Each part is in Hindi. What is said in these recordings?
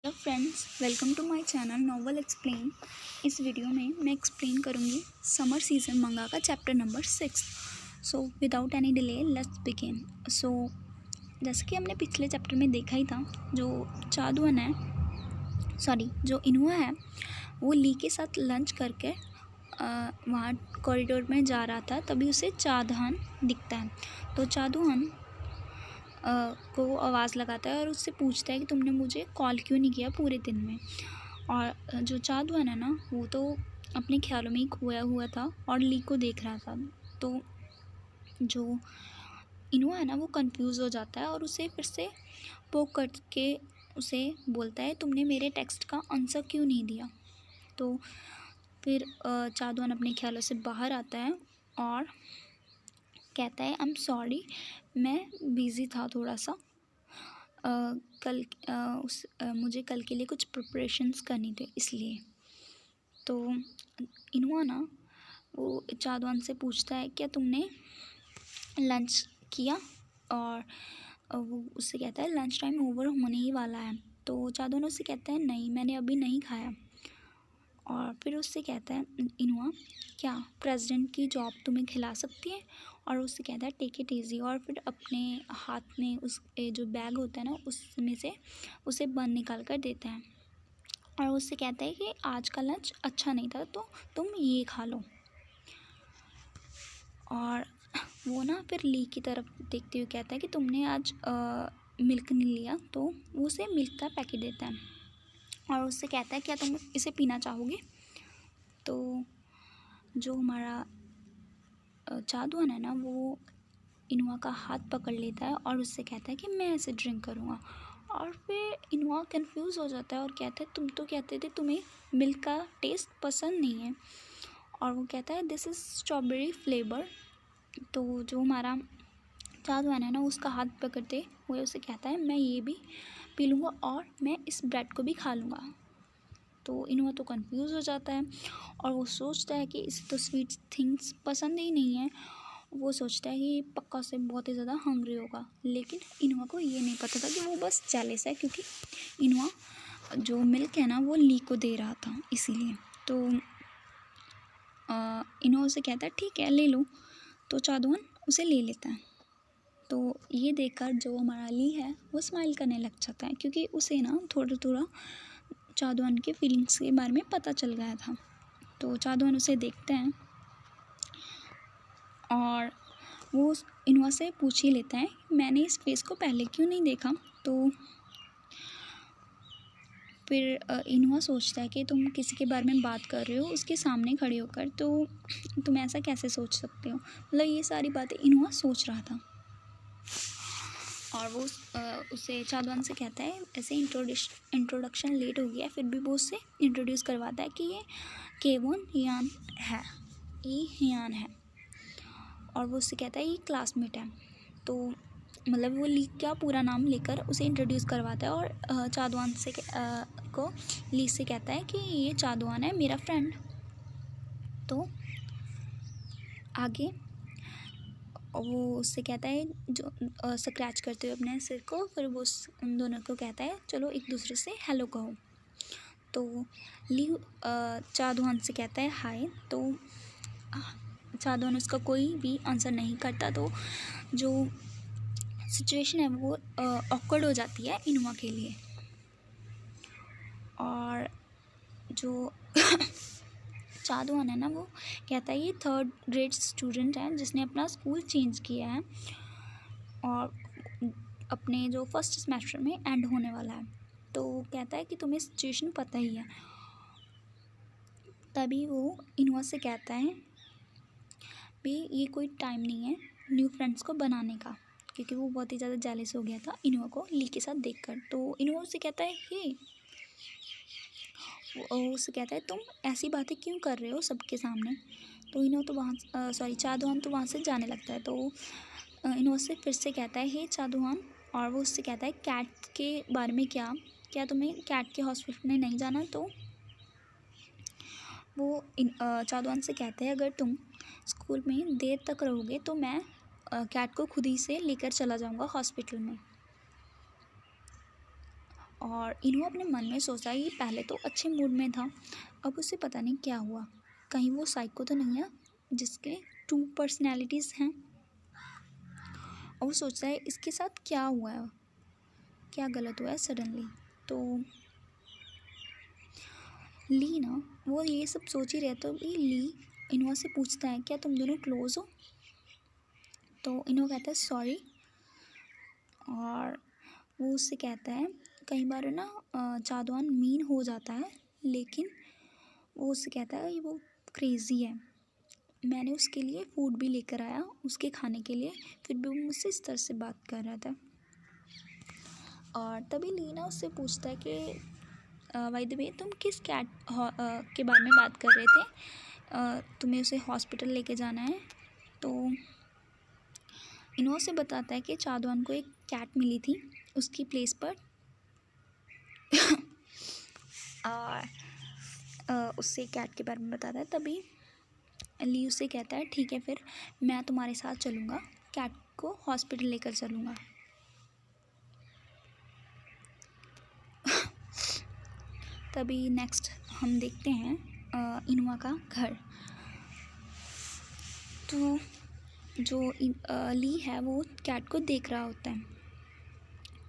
Hello friends, welcome to my channel novel explain. इस वीडियो में मैं एक्सप्लेन करूँगी समर सीजन मंगा का chapter number 6। So without any delay let's begin. So जैसे कि हमने पिछले चैप्टर में देखा ही था, जो चादुअन है, जो इनुआ है, वो ली के साथ लंच करके वहाँ कॉरिडोर में जा रहा था। तभी उसे चादहान दिखता है। तो चादुहान को आवाज़ लगाता है और उससे पूछता है कि तुमने मुझे कॉल क्यों नहीं किया पूरे दिन में। और जो चादुहान है ना, वो तो अपने ख्यालों में ही खोया हुआ था और ली को देख रहा था। तो जो इनुआ है ना, वो कंफ्यूज हो जाता है और उसे फिर से पोक करके उसे बोलता है, तुमने मेरे टेक्स्ट का आंसर क्यों नहीं दिया। तो फिर चादुहान अपने ख्यालों से बाहर आता है और कहता है, आई एम सॉरी, मैं बिज़ी था थोड़ा सा। मुझे कल के लिए कुछ प्रिपरेशंस करनी थी इसलिए। तो इनुआ ना, वो चादुहान से पूछता है, क्या तुमने लंच किया। और वो उससे कहता है, लंच टाइम ओवर होने ही वाला है। तो चादुहान उससे कहता है, नहीं, मैंने अभी नहीं खाया। और फिर उससे कहता है इनुआ, क्या प्रेसिडेंट की जॉब तुम्हें खिला सकती है। और उससे कहता है, टेक इट ईजी। और फिर अपने हाथ में उस जो बैग होता है ना, उसमें से उसे बन निकाल कर देता है और उससे कहता है कि आज का लंच अच्छा नहीं था, तो तुम ये खा लो। और वो ना फिर ली की तरफ देखते हुए कहता है कि तुमने आज मिल्क नहीं लिया। तो वो उसे मिल्क का पैकेट देता है और उससे कहता है, क्या तुम इसे पीना चाहोगे। तो जो हमारा चादुहान है ना, वो इनुआ का हाथ पकड़ लेता है और उससे कहता है कि मैं ऐसे ड्रिंक करूँगा। और फिर इनुआ कंफ्यूज हो जाता है और कहता है, तुम तो कहते थे तुम्हें मिल्क का टेस्ट पसंद नहीं है। और वो कहता है, दिस इज़ स्ट्रॉबेरी फ्लेवर। तो जो हमारा चादुहान है ना, उसका हाथ पकड़ते हुए उसे कहता है, मैं ये भी पी लूँगा और मैं इस ब्रेड को भी खा लूँगा। तो इनुआ तो कंफ्यूज हो जाता है और वो सोचता है कि इसे तो स्वीट थिंग्स पसंद ही नहीं है। वो सोचता है कि पक्का से बहुत ही ज़्यादा हंग्री होगा। लेकिन इनुआ को ये नहीं पता था कि वो बस जेलस है, क्योंकि इनुआ जो मिल्क है ना, वो ली को दे रहा था इसीलिए। तो इनुआ उसे कहता है, ठीक है, ले लो। तो चादुहान उसे ले लेता है। तो ये देखकर जो हमारा ली है, वो स्माइल करने लग जाता है, क्योंकि उसे ना थोड़ा थोड़ा चादुहान के फीलिंग्स के बारे में पता चल गया था। तो चादुहान उसे देखते हैं और वो इनुआ से पूछ ही लेता है, मैंने इस फेस को पहले क्यों नहीं देखा। तो फिर इनुआ सोचता है कि तुम किसी के बारे में बात कर रहे हो उसके सामने खड़े होकर, तो तुम ऐसा कैसे सोच सकते हो। मतलब ये सारी बातें इनुआ सोच रहा था। और वो उसे चादुहान से कहता है, ऐसे इंट्रोडक्शन लेट हो गया, फिर भी वो उससे इंट्रोड्यूस करवाता है कि ये केवोन हियान है, ये हियान है। और वो उससे कहता है, ये क्लासमेट है। तो मतलब वो ली का पूरा नाम लेकर उसे इंट्रोड्यूस करवाता है और चादुहान से को ली से कहता है कि ये चादुहान है, मेरा फ्रेंड। तो आगे वो उससे कहता है, जो स्क्रैच करते हुए अपने सिर को, फिर वो उन दोनों को कहता है, चलो एक दूसरे से हेलो कहो। तो ली चादुहान से कहता है हाय। तो चादुहान उसका कोई भी आंसर नहीं करता। तो जो सिचुएशन है वो ऑकवर्ड हो जाती है इनुआ के लिए। और जो चादुहान है ना, वो कहता है, ये 3rd ग्रेड स्टूडेंट है जिसने अपना स्कूल चेंज किया है और अपने जो फर्स्ट सेमेस्टर में एंड होने वाला है। तो वो कहता है कि तुम्हें सिचुएशन पता ही है। तभी वो इनुआ से कहता है, भी ये कोई टाइम नहीं है न्यू फ्रेंड्स को बनाने का, क्योंकि वो बहुत ही ज़्यादा जेलस हो गया था इनुआ को ली के साथ देखकर। तो इनुआ उससे कहता है, हे, वो उससे कहता है, तुम ऐसी बातें क्यों कर रहे हो सबके सामने। तो इनुआ तो वहाँ चादुहान तो वहाँ से जाने लगता है। तो इनुआ से फिर से कहता है, हे चादुहान। और वो उससे कहता है, कैट के बारे में क्या तुम्हें कैट के हॉस्पिटल में नहीं जाना। तो वो चादुहान से कहते हैं, अगर तुम स्कूल में देर तक रहोगे तो मैं कैट को खुद ही से लेकर चला जाऊंगा हॉस्पिटल में। और इन्हों अपने मन में सोचा ये पहले तो अच्छे मूड में था, अब उसे पता नहीं क्या हुआ, कहीं वो साइको तो नहीं है जिसके 2 पर्सनैलिटीज़ हैं। और वो सोचता है इसके साथ क्या हुआ है, क्या गलत हुआ है सडनली। तो ली ना वो ये सब सोच ही रहे तो ली इनोवा से पूछता है क्या तुम दोनों क्लोज़ हो। तो इनोवा कहता है सॉरी। और वो उससे कहता है कई बार ना चादवान मीन हो जाता है, लेकिन वो उससे कहता है वो क्रेज़ी है, मैंने उसके लिए फ़ूड भी लेकर आया उसके खाने के लिए, फिर भी वो मुझसे इस तरह से बात कर रहा था। और तभी लीना उससे पूछता है कि बाय द वे तुम किस कैट के बारे में बात कर रहे थे, तुम्हें उसे हॉस्पिटल लेके जाना है। तो इन्हों से बताता है कि चादवान को एक कैट मिली थी उसकी प्लेस पर। और उससे कैट के बारे में बताता है। तभी ली उससे कहता है ठीक है फिर मैं तुम्हारे साथ चलूँगा, कैट को हॉस्पिटल लेकर चलूँगा। तभी नेक्स्ट हम देखते हैं इनोवा का घर। तो जो ली है वो कैट को देख रहा होता है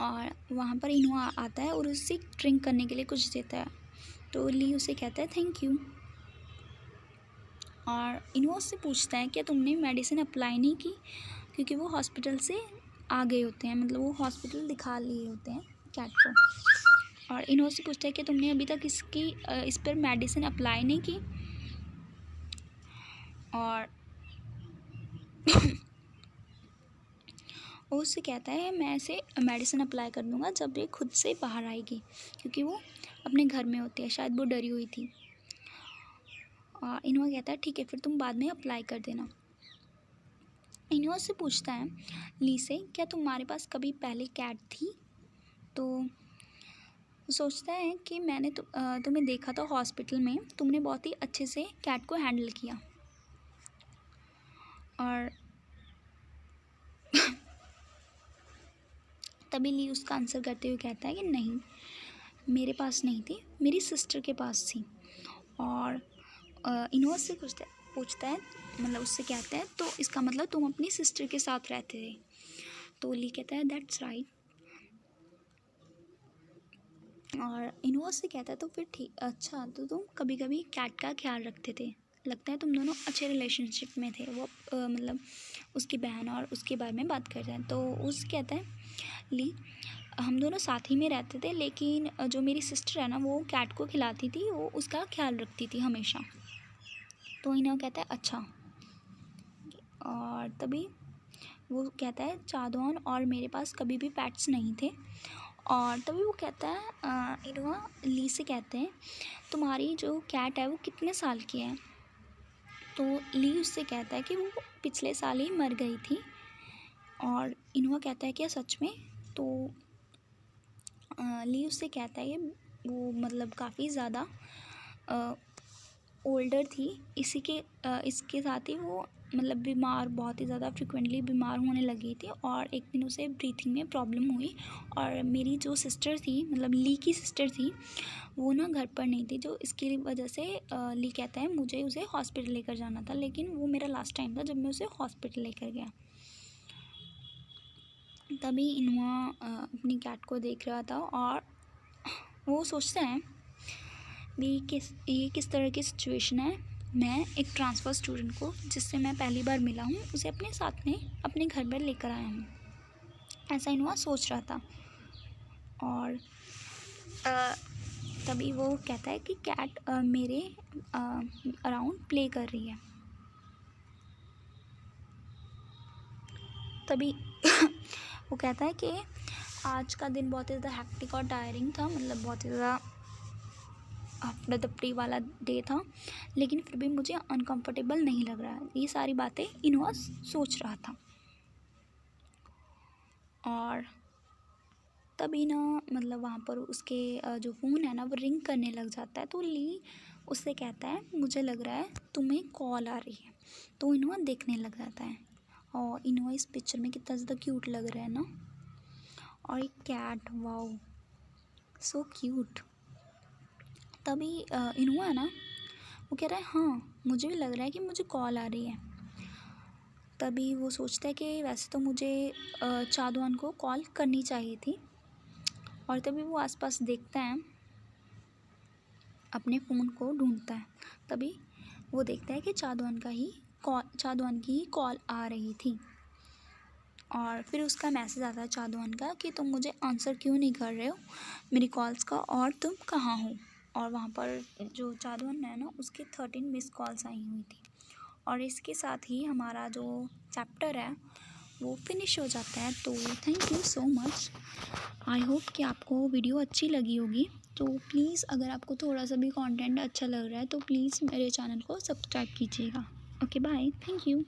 और वहाँ पर इनोवा आता है और उससे ड्रिंक करने के लिए कुछ देता है। तो ली उसे कहता है थैंक यू। और इनोवा उससे पूछता है क्या तुमने मेडिसिन अप्लाई नहीं की, क्योंकि वो हॉस्पिटल से आ गए होते हैं, मतलब वो हॉस्पिटल दिखा लिए होते हैं कैट को। और इनोवा से पूछता है कि तुमने अभी तक इस पर मेडिसिन अप्लाई नहीं की। और वो उससे कहता है मैं इसे मेडिसिन अप्लाई कर दूँगा जब ये खुद से बाहर आएगी, क्योंकि वो अपने घर में होती है, शायद वो डरी हुई थी। और इनोवा कहता है ठीक है फिर तुम बाद में अप्लाई कर देना। इनोवा से पूछता है ली से क्या तुम्हारे पास कभी पहले कैट थी। तो सोचता है कि मैंने तुम्हें देखा था हॉस्पिटल में, तुमने बहुत ही अच्छे से कैट को हैंडल किया। और तभी ली उसका आंसर करते हुए कहता है कि नहीं मेरे पास नहीं थी, मेरी सिस्टर के पास थी। और इनोवा से पूछता है, मतलब उससे कहता है तो इसका मतलब तुम अपनी सिस्टर के साथ रहते थे। तो ली कहता है दैट्स राइट। और इनोवा से कहता है तो फिर ठीक, अच्छा तो तुम कभी कभी कैट का ख्याल रखते थे, लगता है तुम दोनों अच्छे रिलेशनशिप में थे। वो मतलब उसकी बहन और उसके बारे में बात करते हैं। तो उस कहता है ली हम दोनों साथ ही में रहते थे, लेकिन जो मेरी सिस्टर है ना वो कैट को खिलाती थी, वो उसका ख्याल रखती थी हमेशा। तो इनोवा कहता है अच्छा। और तभी वो कहता है चादौन और मेरे पास कभी भी पेट्स नहीं थे। और तभी वो कहता है इनोवा ली से कहते हैं तुम्हारी जो कैट है वो कितने साल की है। तो ली उससे कहता है कि वो पिछले साल ही मर गई थी। और इनोवा कहता है क्या सच में। तो ली उससे कहता है कि वो मतलब काफ़ी ज़्यादा ओल्डर थी, इसके साथ ही वो मतलब बीमार, बहुत ही ज़्यादा फ्रिक्वेंटली बीमार होने लगी थी। और एक दिन उसे ब्रीथिंग में प्रॉब्लम हुई। और मेरी जो सिस्टर थी, मतलब ली की सिस्टर थी, वो ना घर पर नहीं थी, जो इसकी वजह से ली कहता है मुझे उसे हॉस्पिटल लेकर जाना था, लेकिन वो मेरा लास्ट टाइम था जब मैं उसे हॉस्पिटल लेकर गया। तभी इनोवा अपनी कैट को देख रहा था और वो सोचता है ये किस तरह की सिचुएशन है। मैं एक ट्रांसफ़र स्टूडेंट को जिससे मैं पहली बार मिला हूँ उसे अपने साथ में अपने घर पर लेकर आया हूँ, ऐसा इनोवा सोच रहा था। और तभी वो कहता है कि कैट मेरे अराउंड प्ले कर रही है। तभी वो कहता है कि आज का दिन बहुत ही ज़्यादा हैक्टिक और टायरिंग था, मतलब बहुत ही ज़्यादा आफ्टर दफ्टी वाला डे था, लेकिन फिर भी मुझे अनकंफर्टेबल नहीं लग रहा है। ये सारी बातें इनोवा सोच रहा था। और तभी ना मतलब वहाँ पर उसके जो फ़ोन है ना वो रिंग करने लग जाता है। तो ली उससे कहता है मुझे लग रहा है तुम्हें कॉल आ रही है। तो इनोवा देखने लग जाता है और इनोवा इस पिक्चर में कितना ज़्यादा क्यूट लग रहा है ना। और एक कैट, वाओ सो क्यूट। तभी इनुआ है ना, वो कह रहा है हाँ मुझे भी लग रहा है कि मुझे कॉल आ रही है। तभी वो सोचता है कि वैसे तो मुझे चादवान को कॉल करनी चाहिए थी। और तभी वो आसपास देखता है, अपने फ़ोन को ढूंढता है। तभी वो देखता है कि चादवान की ही कॉल आ रही थी। और फिर उसका मैसेज आता है चादवान का कि तुम मुझे आंसर क्यों नहीं कर रहे हो मेरी कॉल्स का, और तुम कहाँ हो। और वहाँ पर जो चादवान है ना, उसकी 13 मिस कॉल्स आई हुई थी। और इसके साथ ही हमारा जो चैप्टर है वो फिनिश हो जाता है। तो thank you so much. I hope कि आपको वीडियो अच्छी लगी होगी। तो प्लीज़ अगर आपको थोड़ा सा भी कंटेंट अच्छा लग रहा है तो प्लीज़ मेरे चैनल को सब्सक्राइब कीजिएगा। Okay bye, thank you.